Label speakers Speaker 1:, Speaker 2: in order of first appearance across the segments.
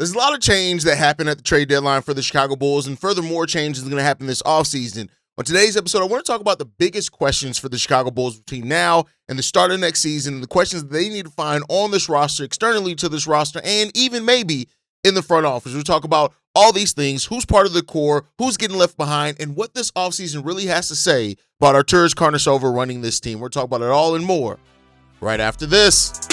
Speaker 1: There's a lot of change that happened at the trade deadline for the Chicago Bulls, and furthermore, change is going to happen this offseason. On today's episode, I want to talk about the biggest questions for the Chicago Bulls between now and the start of next season, and the questions that they need to find on this roster, externally to this roster, and even maybe in the front office. We'll talk about all these things, who's part of the core, who's getting left behind, and what this offseason really has to say about Arturas Karnisovas running this team. We're talking about it all and more right after this.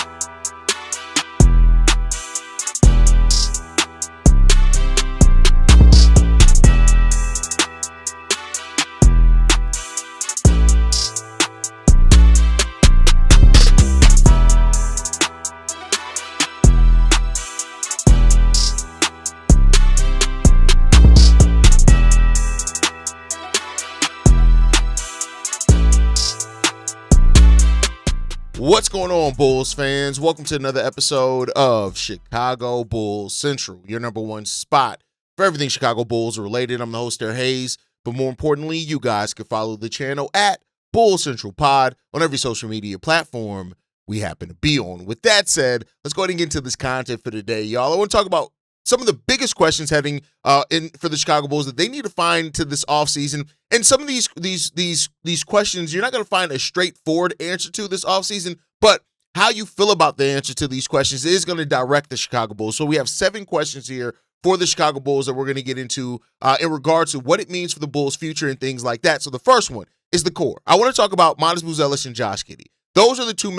Speaker 1: What's going on, Bulls fans? Welcome to another episode of Chicago Bulls Central, your number one spot for everything Chicago Bulls related. I'm the host there, Haize, but more importantly, you guys can follow the channel at Bulls Central Pod on every social media platform we happen to be on. With that said, let's go ahead and get into this content for today, y'all. I want to talk about some of the biggest questions heading in for the Chicago Bulls that they need to find to this offseason. And some of these questions, you're not going to find a straightforward answer to this offseason, but how you feel about the answer to these questions is going to direct the Chicago Bulls. So we have 7 questions here for the Chicago Bulls that we're going to get into in regards to what it means for the Bulls' future and things like that. So the first one is the core. I want to talk about Buzelis and Josh Giddey. Those are the two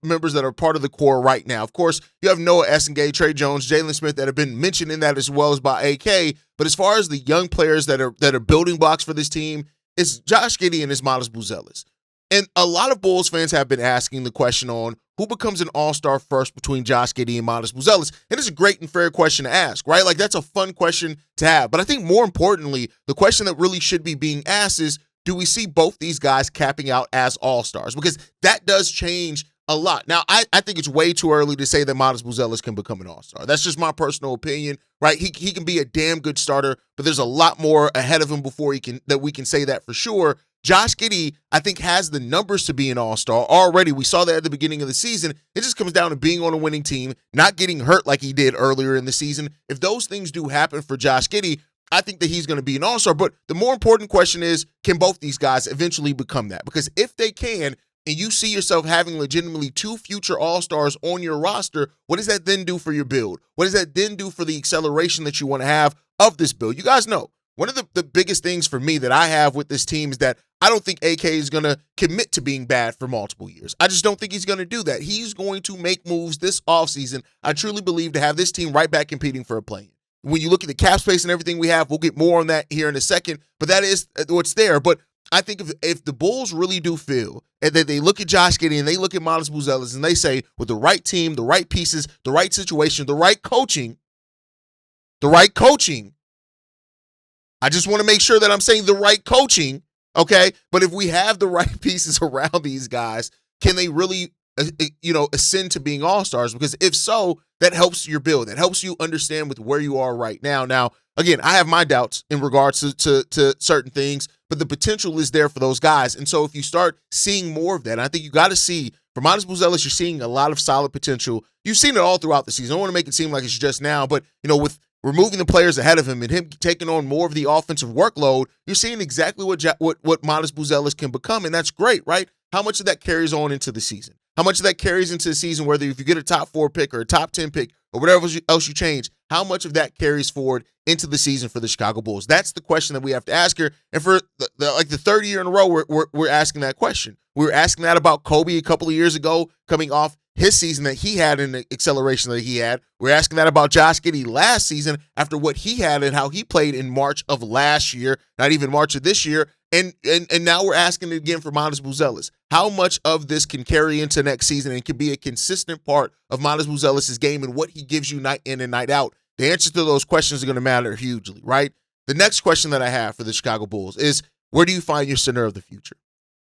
Speaker 1: members that are part of the core right now. Of course, you have Noah Essengay, Trey Jones, Jalen Smith that have been mentioned in that as well as by AK. But as far as the young players that are building blocks for this team, it's Josh Giddey and it's Buzelis. And a lot of Bulls fans have been asking the question on who becomes an all-star first between Josh Giddey and Buzelis. And it's a great and fair question to ask, right? Like, that's a fun question to have. But I think more importantly, the question that really should be being asked is, do we see both these guys capping out as all-stars? Because that does change a lot. Now, I think it's way too early to say that Buzelis can become an all-star. That's just my personal opinion, right? He can be a damn good starter, but there's a lot more ahead of him before we can say that for sure. Josh Giddey, I think, has the numbers to be an all-star already. We saw that at the beginning of the season. It just comes down to being on a winning team, not getting hurt like he did earlier in the season. If those things do happen for Josh Giddey, I think that he's going to be an all-star. But the more important question is, can both these guys eventually become that? Because if they can, and you see yourself having legitimately 2 future all-stars on your roster, what does that then do for your build? What does that then do for the acceleration that you want to have of this build? You guys know, one of the biggest things for me that I have with this team is that I don't think AK is going to commit to being bad for multiple years. I just don't think he's going to do that. He's going to make moves this offseason, I truly believe, to have this team right back competing for a play-in. When you look at the cap space and everything we have, we'll get more on that here in a second, but that is what's there. But I think if the Bulls really do feel that they look at Josh Giddey and they look at Buzelis and they say, with the right team, the right pieces, the right situation, the right coaching, I just want to make sure that I'm saying the right coaching, okay? But if we have the right pieces around these guys, can they really ascend to being all-stars? Because if so, that helps your build. That helps you understand with where you are right now. Now, again, I have my doubts in regards to certain things, but the potential is there for those guys. And so if you start seeing more of that, I think you got to see, for Buzelis, you're seeing a lot of solid potential. You've seen it all throughout the season. I don't want to make it seem like it's just now, but, with removing the players ahead of him and him taking on more of the offensive workload, you're seeing exactly what Buzelis can become, and that's great, right? How much of that carries on into the season? How much of that carries into the season, whether if you get a top 4 pick or a top 10 pick or whatever else you change, how much of that carries forward into the season for the Chicago Bulls? That's the question that we have to ask here. And for the third year in a row, we're asking that question. We were asking that about Kobe a couple of years ago, coming off his season that he had and the acceleration that he had. We're asking that about Josh Giddey last season after what he had and how he played in March of last year, not even March of this year. And now we're asking it again for Buzelis. How much of this can carry into next season and can be a consistent part of Buzelis' game and what he gives you night in and night out? The answers to those questions are going to matter hugely, right? The next question that I have for the Chicago Bulls is, where do you find your center of the future?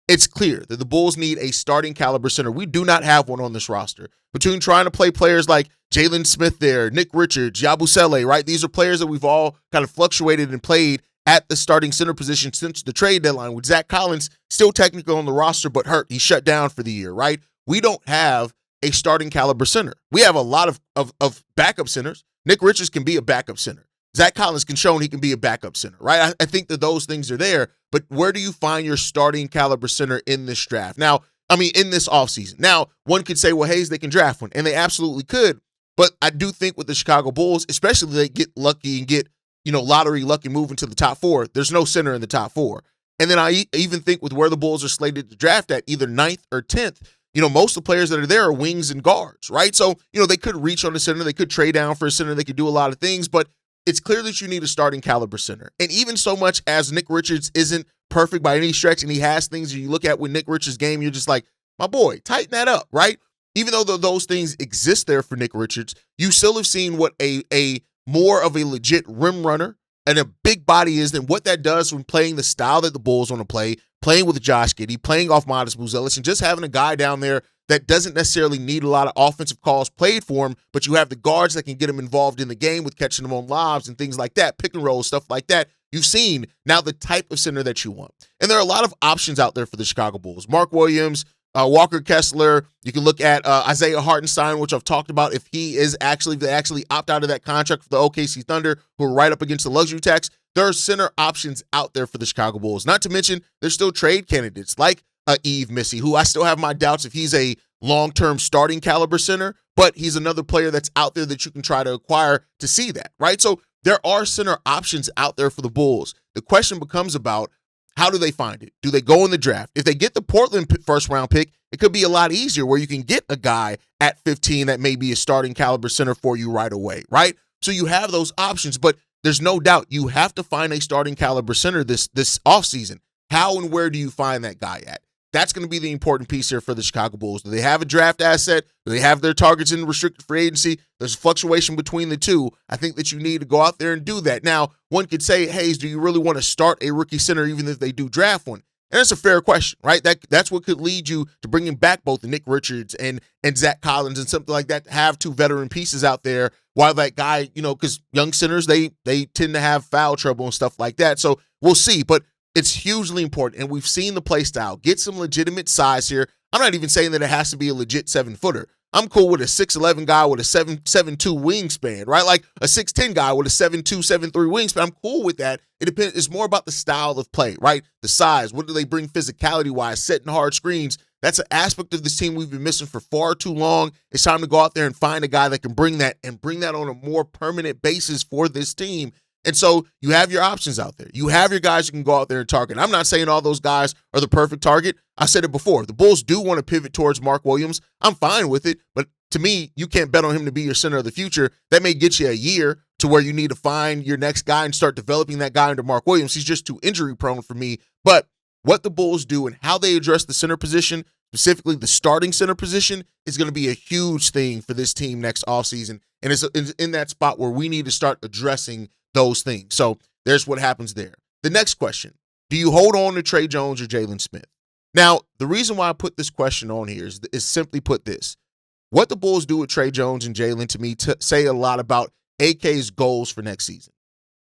Speaker 1: It's clear that the Bulls need a starting caliber center. We do not have one on this roster. Between trying to play players like Jalen Smith there, Nick Richards, Yabusele, right? These are players that we've all kind of fluctuated and played at the starting center position since the trade deadline, with Zach Collins still technically on the roster but hurt. He shut down for the year, right? We don't have a starting caliber center. We have a lot of backup centers. Nick Richards can be a backup center. Zach Collins can show he can be a backup center, right? I think that those things are there, but where do you find your starting caliber center in this draft? Now, in this offseason. Now, one could say, well, Haize, they can draft one, and they absolutely could, but I do think with the Chicago Bulls, especially if they get lucky and get, lottery lucky moving to the top 4, there's no center in the top 4. And then I even think with where the Bulls are slated to draft at, either 9th or 10th, most of the players that are there are wings and guards, right? So, they could reach on the center, they could trade down for a center, they could do a lot of things, but it's clear that you need a starting caliber center. And even so much as Nick Richards isn't perfect by any stretch, and he has things that you look at with Nick Richards' game, you're just like, my boy, tighten that up, right? Even though those things exist there for Nick Richards, you still have seen what a more of a legit rim runner and a big body is than what that does when playing the style that the Bulls want to play, playing with Josh Giddey, playing off Modest Buzelis, and just having a guy down there that doesn't necessarily need a lot of offensive calls played for him, but you have the guards that can get him involved in the game with catching them on lobs and things like that, pick and roll, stuff like that. You've seen now the type of center that you want. And there are a lot of options out there for the Chicago Bulls. Mark Williams, Walker Kessler. You can look at Isaiah Hartenstein, which I've talked about. If they actually opt out of that contract for the OKC Thunder, who are right up against the luxury tax, there are center options out there for the Chicago Bulls. Not to mention, there's still trade candidates like Yves Missy, who I still have my doubts if he's a long-term starting caliber center, but he's another player that's out there that you can try to acquire to see that, right? So there are center options out there for the Bulls. The question becomes about, how do they find it? Do they go in the draft? If they get the Portland first-round pick, it could be a lot easier where you can get a guy at 15 that may be a starting caliber center for you right away, right? So you have those options, but there's no doubt you have to find a starting caliber center this offseason. How and where do you find that guy at? That's going to be the important piece here for the Chicago Bulls. Do they have a draft asset? Do they have their targets in restricted free agency? There's fluctuation between the two. I think that you need to go out there and do that. Now, one could say, Haize, do you really want to start a rookie center even if they do draft one? And that's a fair question, right? That's what could lead you to bringing back both Nick Richards and Zach Collins and something like that, to have two veteran pieces out there while that guy, because young centers, they tend to have foul trouble and stuff like that. So we'll see. But it's hugely important, and we've seen the play style. Get some legitimate size here. I'm not even saying that it has to be a legit 7-footer. I'm cool with a 6'11 guy with a 7'2 wingspan, right? Like a 6'10 guy with a 7'2, 7'3 wingspan. I'm cool with that. It depends. It's more about the style of play, right? The size. What do they bring physicality-wise? Setting hard screens. That's an aspect of this team we've been missing for far too long. It's time to go out there and find a guy that can bring that and bring that on a more permanent basis for this team. And so you have your options out there. You have your guys you can go out there and target. I'm not saying all those guys are the perfect target. I said it before. The Bulls do want to pivot towards Mark Williams. I'm fine with it. But to me, you can't bet on him to be your center of the future. That may get you a year to where you need to find your next guy and start developing that guy into Mark Williams. He's just too injury prone for me. But what the Bulls do and how they address the center position, specifically the starting center position, is going to be a huge thing for this team next offseason. And it's in that spot where we need to start addressing those things. So there's what happens there. The next question, do you hold on to Tre Jones or Jalen Smith? Now, the reason why I put this question on here is simply put this. What the Bulls do with Tre Jones and Jalen, to me, say a lot about AK's goals for next season.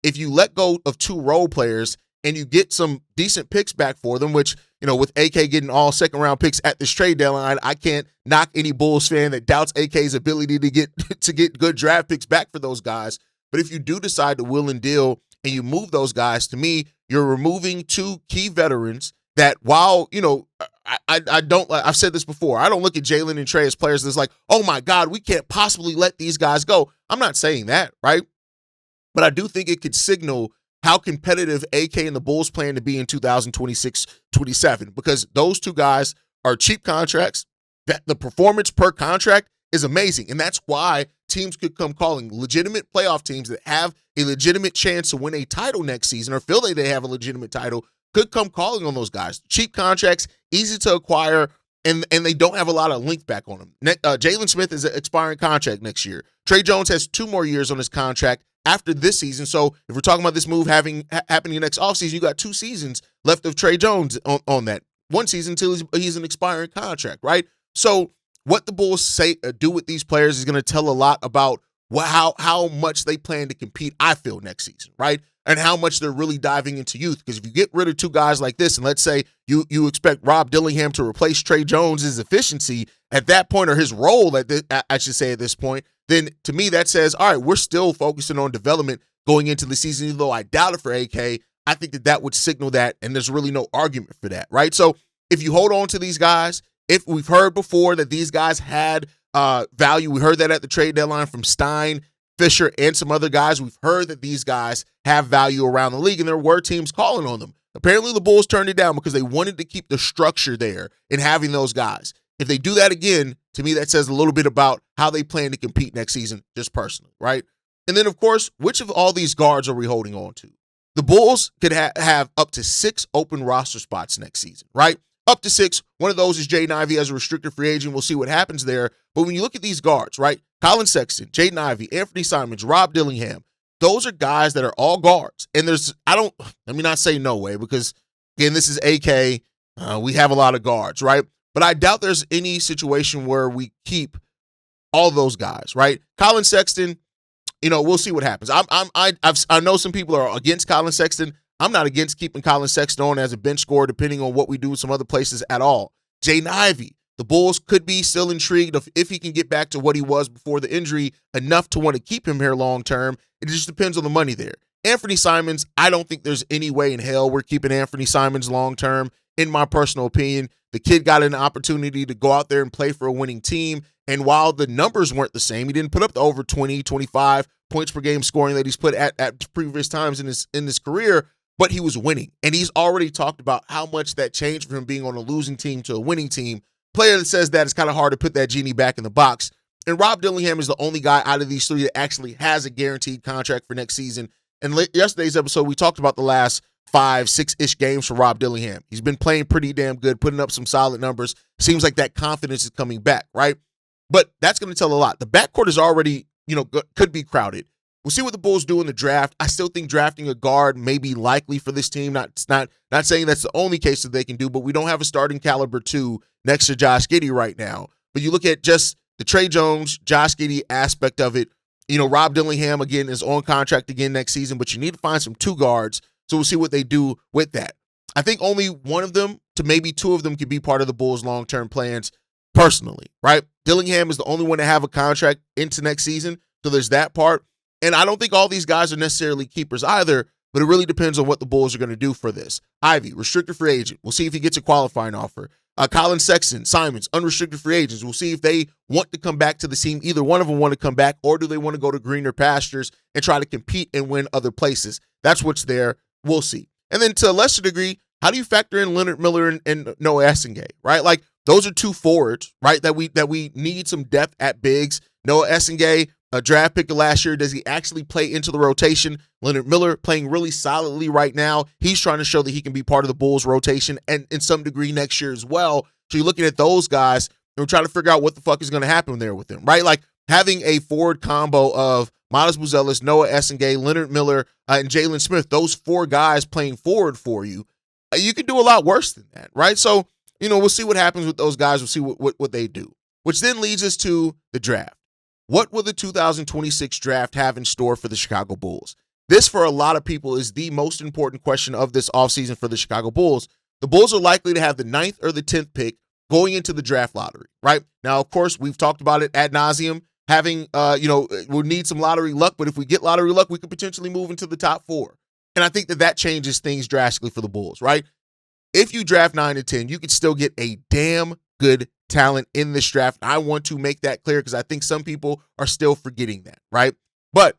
Speaker 1: If you let go of two role players and you get some decent picks back for them, which, with AK getting all second-round picks at this trade deadline, I can't knock any Bulls fan that doubts AK's ability to get good draft picks back for those guys. But if you do decide to will and deal and you move those guys, to me, you're removing two key veterans that, while, I've said this before, I don't look at Jalen and Tre as players that's like, oh my God, we can't possibly let these guys go. I'm not saying that, right? But I do think it could signal how competitive AK and the Bulls plan to be in 2026-27, because those two guys are cheap contracts. That the performance per contract is amazing. And that's why teams could come calling. Legitimate playoff teams that have a legitimate chance to win a title next season, or feel like they have a legitimate title, could come calling on those guys. Cheap contracts, easy to acquire, and they don't have a lot of length back on them. Jalen Smith is an expiring contract next year. Tre Jones has 2 more years on his contract after this season. So if we're talking about this move happening next offseason, you got 2 seasons left of Tre Jones on that. 1 season until he's an expiring contract, right? So what the Bulls do with these players is going to tell a lot about how much they plan to compete, I feel, next season, right? And how much they're really diving into youth. Because if you get rid of 2 guys like this, and let's say you expect Rob Dillingham to replace Tre Jones' efficiency at that point, or his role at this point, then to me that says, all right, we're still focusing on development going into the season, even though I doubt it for AK. I think that would signal that, and there's really no argument for that, right? So if you hold on to these guys, if we've heard before that these guys had value, we heard that at the trade deadline from Stein, Fisher, and some other guys. We've heard that these guys have value around the league, and there were teams calling on them. Apparently, the Bulls turned it down because they wanted to keep the structure there in having those guys. If they do that again, to me, that says a little bit about how they plan to compete next season, just personally, right? And then, of course, which of all these guards are we holding on to? The Bulls could have up to 6 open roster spots next season, right? Up to 6. One of those is Jaden Ivey as a restricted free agent. We'll see what happens there. But when you look at these guards, right? Colin Sexton, Jaden Ivey, Anthony Simons, Rob Dillingham, those are guys that are all guards. And let me not say no way, because, again, this is AK. We have a lot of guards, right? But I doubt there's any situation where we keep all those guys, right? Colin Sexton, we'll see what happens. I know some people are against Colin Sexton. I'm not against keeping Colin Sexton on as a bench scorer, depending on what we do with some other places at all. Jaden Ivey, the Bulls could be still intrigued if he can get back to what he was before the injury enough to want to keep him here long term. It just depends on the money there. Anthony Simons, I don't think there's any way in hell we're keeping Anthony Simons long term, in my personal opinion. The kid got an opportunity to go out there and play for a winning team. And while the numbers weren't the same, he didn't put up the over 20, 25 points per game scoring that he's put at previous times in his career, but he was winning. And he's already talked about how much that changed from him being on a losing team to a winning team. Player that says that, it's kind of hard to put that genie back in the box. And Rob Dillingham is the only guy out of these three that actually has a guaranteed contract for next season. And yesterday's episode, we talked about the last 5, 6-ish games for Rob Dillingham. He's been playing pretty damn good, putting up some solid numbers. Seems like that confidence is coming back, right? But that's going to tell a lot. The backcourt is already, could be crowded. We'll see what the Bulls do in the draft. I still think drafting a guard may be likely for this team. Not saying that's the only case that they can do, but we don't have a starting caliber 2 next to Josh Giddey right now. But you look at just the Trey Jones, Josh Giddey aspect of it. Rob Dillingham, again, is on contract again next season, but you need to find some 2 guards. So we'll see what they do with that. I think only one of them to maybe 2 of them could be part of the Bulls' long-term plans personally, right? Dillingham is the only one to have a contract into next season, so there's that part. And I don't think all these guys are necessarily keepers either, but it really depends on what the Bulls are going to do for this. Ivy, restricted free agent. We'll see if he gets a qualifying offer. Colin Sexton, Simons, unrestricted free agents. We'll see if they want to come back to the team. Either one of them want to come back, or do they want to go to greener pastures and try to compete and win other places? That's what's there. We'll see. And then to a lesser degree, how do you factor in Leonard Miller and Noah Essengay, right? Like, those are 2 forwards, right, that we need some depth at bigs. Noah Essengay, a draft pick of last year, does he actually play into the rotation? Leonard Miller playing really solidly right now. He's trying to show that he can be part of the Bulls rotation and in some degree next year as well. So you're looking at those guys and we're trying to figure out what the fuck is going to happen there with them, right? Like, having a forward combo of Miles Buzelis, Noah Essengay, Leonard Miller, and Jalen Smith, those 4 guys playing forward for you, you can do a lot worse than that, right? So, we'll see what happens with those guys. We'll see what they do, which then leads us to the draft. What will the 2026 draft have in store for the Chicago Bulls? This, for a lot of people, is the most important question of this offseason for the Chicago Bulls. The Bulls are likely to have the 9th or the 10th pick going into the draft lottery, right? Now, of course, we've talked about it ad nauseum. Having, we'll need some lottery luck, but if we get lottery luck, we could potentially move into the top 4. And I think that changes things drastically for the Bulls, right? If you draft 9 to 10, you could still get a damn good talent in this draft. I want to make that clear because I think some people are still forgetting that, right? But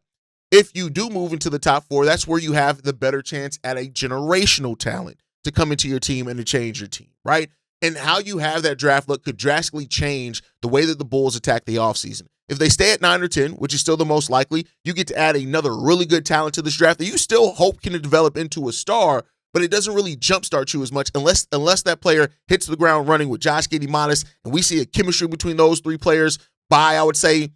Speaker 1: if you do move into the top 4, that's where you have the better chance at a generational talent to come into your team and to change your team, right? And how you have that draft look could drastically change the way that the Bulls attack the offseason. If they stay at 9 or 10, which is still the most likely, you get to add another really good talent to this draft that you still hope can develop into a star, but it doesn't really jumpstart you as much unless that player hits the ground running with Josh Giddey, Modest, and we see a chemistry between those 3 players by, I would say,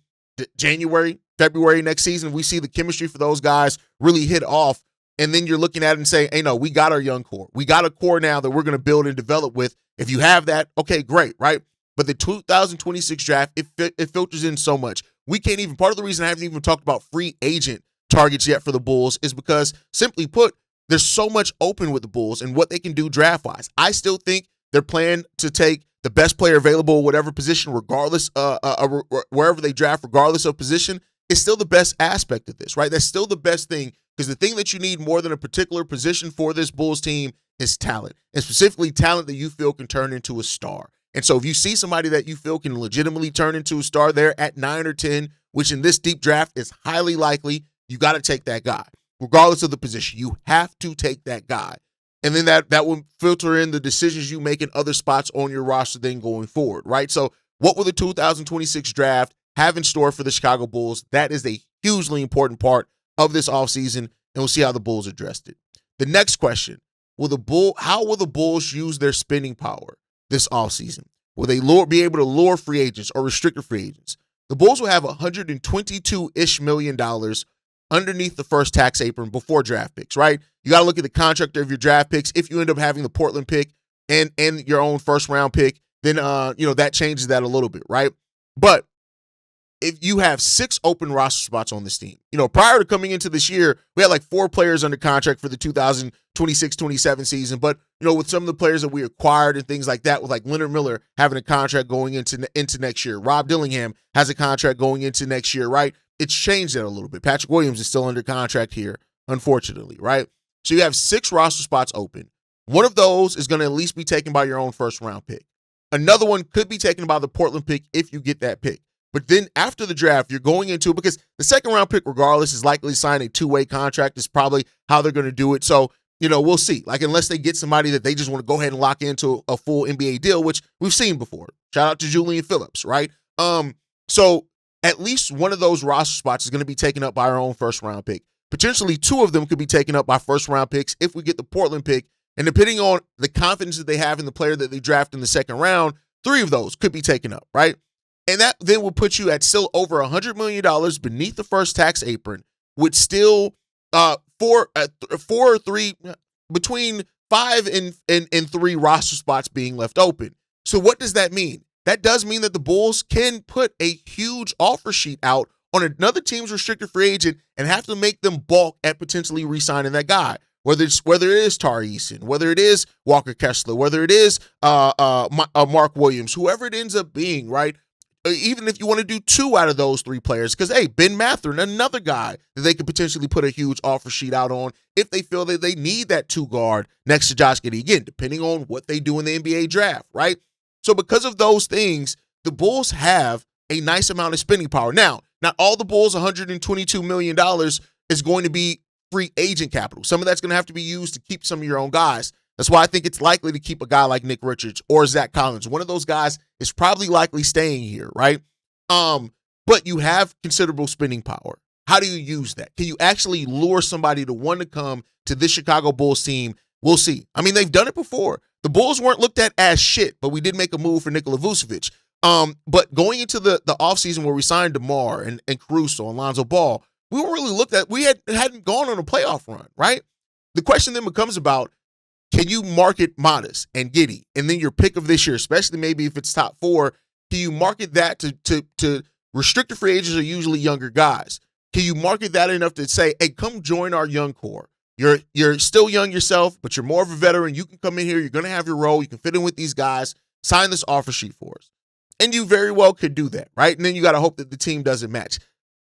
Speaker 1: January, February next season. We see the chemistry for those guys really hit off, and then you're looking at it and saying, hey, no, we got our young core. We got a core now that we're going to build and develop with. If you have that, okay, great, right? But the 2026 draft, it filters in so much. We can't even, part of the reason I haven't even talked about free agent targets yet for the Bulls is because, simply put, there's so much open with the Bulls and what they can do draft-wise. I still think their plan to take the best player available, whatever position, regardless, wherever they draft, regardless of position, is still the best aspect of this, right? That's still the best thing, because the thing that you need more than a particular position for this Bulls team is talent, and specifically talent that you feel can turn into a star. And so if you see somebody that you feel can legitimately turn into a star there at 9 or 10, which in this deep draft is highly likely, you got to take that guy. Regardless of the position, you have to take that guy. And then that will filter in the decisions you make in other spots on your roster then going forward, right? So what will the 2026 draft have in store for the Chicago Bulls? That is a hugely important part of this offseason, and we'll see how the Bulls addressed it. The next question, how will the Bulls use their spending power this offseason? Will they be able to lure free agents or restricted free agents? The Bulls will have $122-ish million underneath the first tax apron before draft picks, right? You got to look at the contract of your draft picks. If you end up having the Portland pick and your own first round pick, then that changes that a little bit, right? But if you have 6 open roster spots on this team, prior to coming into this year, we had like 4 players under contract for the 2026-27 season. But, with some of the players that we acquired and things like that, with like Leonard Miller having a contract going into next year, Rob Dillingham has a contract going into next year, right? It's changed that a little bit. Patrick Williams is still under contract here, unfortunately, right? So you have 6 roster spots open. One of those is going to at least be taken by your own first round pick. Another one could be taken by the Portland pick if you get that pick. But then after the draft, you're going into, because the second round pick, regardless, is likely to sign a 2-way contract. Is probably how they're going to do it. So, we'll see. Like, unless they get somebody that they just want to go ahead and lock into a full NBA deal, which we've seen before. Shout out to Julian Phillips, right? So at least one of those roster spots is going to be taken up by our own first round pick. Potentially 2 of them could be taken up by first round picks if we get the Portland pick. And depending on the confidence that they have in the player that they draft in the second round, 3 of those could be taken up, right? And that then will put you at still over $100 million beneath the first tax apron, with still 4 or 3, between 5 and 3 roster spots being left open. So what does that mean? That does mean that the Bulls can put a huge offer sheet out on another team's restricted free agent and have to make them balk at potentially re-signing that guy. Whether it is Tari Eason, whether it is Walker Kessler, whether it is Mark Williams, whoever it ends up being, right? Even if you want to do 2 out of those 3 players, because, hey, Ben Mathurin, another guy that they could potentially put a huge offer sheet out on if they feel that they need that 2 guard next to Josh Giddey, again, depending on what they do in the NBA draft, right? So because of those things, the Bulls have a nice amount of spending power. Now, not all the Bulls' $122 million is going to be free agent capital. Some of that's going to have to be used to keep some of your own guys. That's why I think it's likely to keep a guy like Nick Richards or Zach Collins. One of those guys is probably likely staying here, right? But you have considerable spending power. How do you use that? Can you actually lure somebody to want to come to this Chicago Bulls team? We'll see. I mean, they've done it before. The Bulls weren't looked at as shit, but we did make a move for Nikola Vucevic. But going into the offseason where we signed DeMar and Caruso and Lonzo Ball, we weren't really looked at. We hadn't gone on a playoff run, right? The question then becomes about, can you market Modest and Giddey, and then your pick of this year, especially maybe if it's top 4, can you market that to restricted free agents are usually younger guys? Can you market that enough to say, hey, come join our young core? You're still young yourself, but you're more of a veteran. You can come in here. You're going to have your role. You can fit in with these guys. Sign this offer sheet for us. And you very well could do that, right? And then you got to hope that the team doesn't match.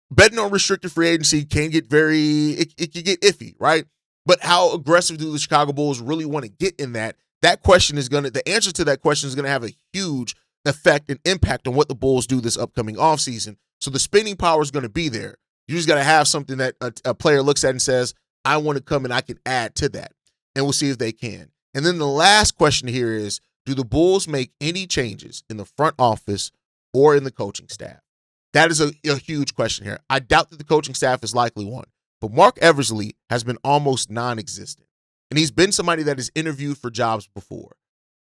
Speaker 1: Betting on restricted free agency can get it can get iffy, right? But how aggressive do the Chicago Bulls really want to get in that? The answer to that question is going to have a huge effect and impact on what the Bulls do this upcoming offseason. So the spending power is going to be there. You just got to have something that a player looks at and says, I want to come and I can add to that. And we'll see if they can. And then the last question here is, do the Bulls make any changes in the front office or in the coaching staff? That is a huge question here. I doubt that the coaching staff is likely one. But Mark Eversley has been almost non-existent. And he's been somebody that has interviewed for jobs before.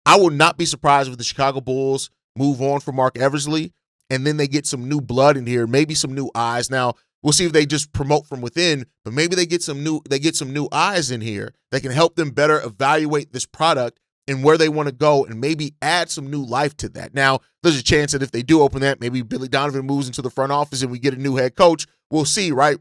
Speaker 1: I will not be surprised if the Chicago Bulls move on from Mark Eversley and then they get some new blood in here, maybe some new eyes. Now, we'll see if they just promote from within, but maybe they get some new eyes in here that can help them better evaluate this product and where they want to go and maybe add some new life to that. Now, there's a chance that if they do open that, maybe Billy Donovan moves into the front office and we get a new head coach. We'll see, right?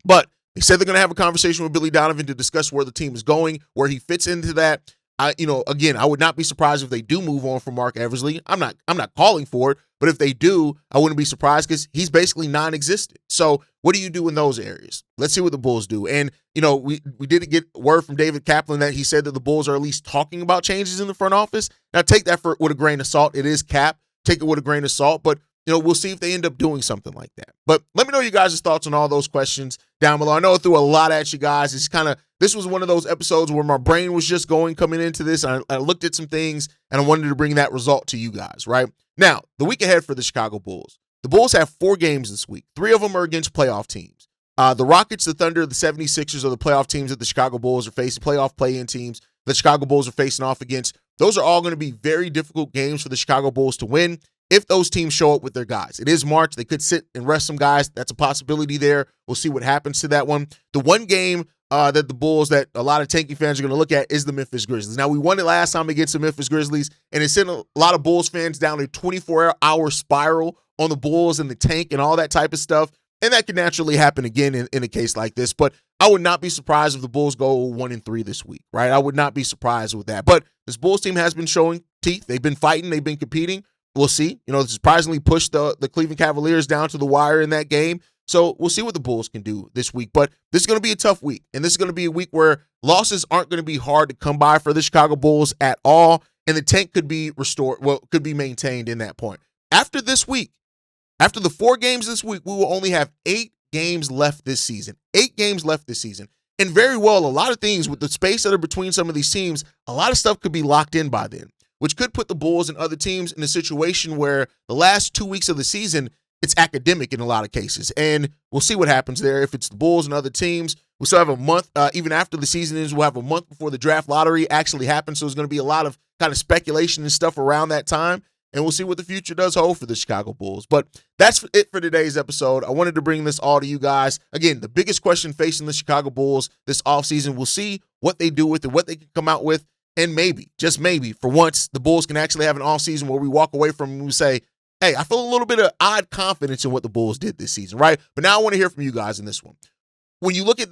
Speaker 1: But they said they're going to have a conversation with Billy Donovan to discuss where the team is going, where he fits into that. Again, I would not be surprised if they do move on from Mark Eversley. I'm not calling for it, but if they do, I wouldn't be surprised because he's basically non-existent. So what do you do in those areas? Let's see what the Bulls do. And, we did get word from David Kaplan that he said that the Bulls are at least talking about changes in the front office. Now, take that with a grain of salt. It is Cap. Take it with a grain of salt, but we'll see if they end up doing something like that. But let me know your guys' thoughts on all those questions down below. I know I threw a lot at you guys. This was one of those episodes where my brain was just coming into this. And I looked at some things and I wanted to bring that result to you guys, right? Now, the week ahead for the Chicago Bulls. The Bulls have 4 games this week. 3 of them are against playoff teams. The Rockets, the Thunder, the 76ers are the playoff teams that the Chicago Bulls are facing, playoff play-in teams the Chicago Bulls are facing off against. Those are all going to be very difficult games for the Chicago Bulls to win if those teams show up with their guys. It is March. They could sit and rest some guys. That's a possibility there. We'll see what happens to that one. The one game that the Bulls, that a lot of tanking fans are going to look at, is the Memphis Grizzlies. Now, we won it last time against the Memphis Grizzlies, and it sent a lot of Bulls fans down a 24-hour spiral on the Bulls and the tank and all that type of stuff. And that could naturally happen again in a case like this. But I would not be surprised if the Bulls go 1-3 this week, right? I would not be surprised with that. But this Bulls team has been showing teeth. They've been fighting. They've been competing. We'll see. Surprisingly pushed the Cleveland Cavaliers down to the wire in that game. So we'll see what the Bulls can do this week. But this is going to be a tough week. And this is going to be a week where losses aren't going to be hard to come by for the Chicago Bulls at all. And the tank could be restored, could be maintained in that point. After this week, after the 4 games this week, we will only have 8 games left this season. 8 games left this season. And very well, a lot of things with the space that are between some of these teams, a lot of stuff could be locked in by then, which could put the Bulls and other teams in a situation where the last 2 weeks of the season, it's academic in a lot of cases. And we'll see what happens there. If it's the Bulls and other teams, we'll still have a month. Even after the season ends, we'll have a month before the draft lottery actually happens. So there's going to be a lot of kind of speculation and stuff around that time. And we'll see what the future does hold for the Chicago Bulls. But that's it for today's episode. I wanted to bring this all to you guys. Again, the biggest question facing the Chicago Bulls this offseason, we'll see what they do with it, what they can come out with. And maybe, just maybe, for once, the Bulls can actually have an offseason where we walk away from and we say, hey, I feel a little bit of odd confidence in what the Bulls did this season, right? But now I want to hear from you guys in this one. When you look at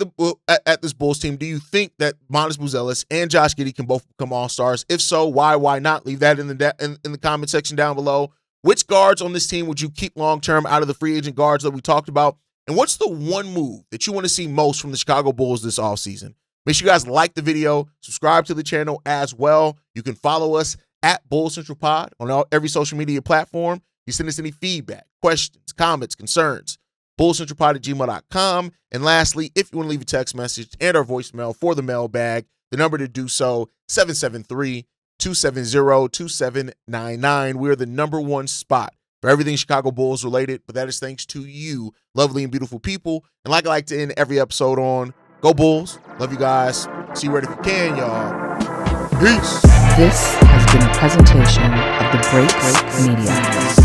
Speaker 1: this Bulls team, do you think that Buzelis and Josh Giddey can both become all-stars? If so, why not? Leave that in the comment section down below. Which guards on this team would you keep long-term out of the free agent guards that we talked about? And what's the one move that you want to see most from the Chicago Bulls this offseason? Make sure you guys like the video, subscribe to the channel as well. You can follow us at Bulls Central Pod on every social media platform. You send us any feedback, questions, comments, concerns, bullcentralpod@gmail.com. And lastly, if you want to leave a text message and our voicemail for the mailbag, the number to do so, 773-270-2799. We're the #1 spot for everything Chicago Bulls related, but that is thanks to you, lovely and beautiful people. And like I like to end every episode on, go Bulls. Love you guys. See you right if you can, y'all. Peace.
Speaker 2: This has been a presentation of the Break Media.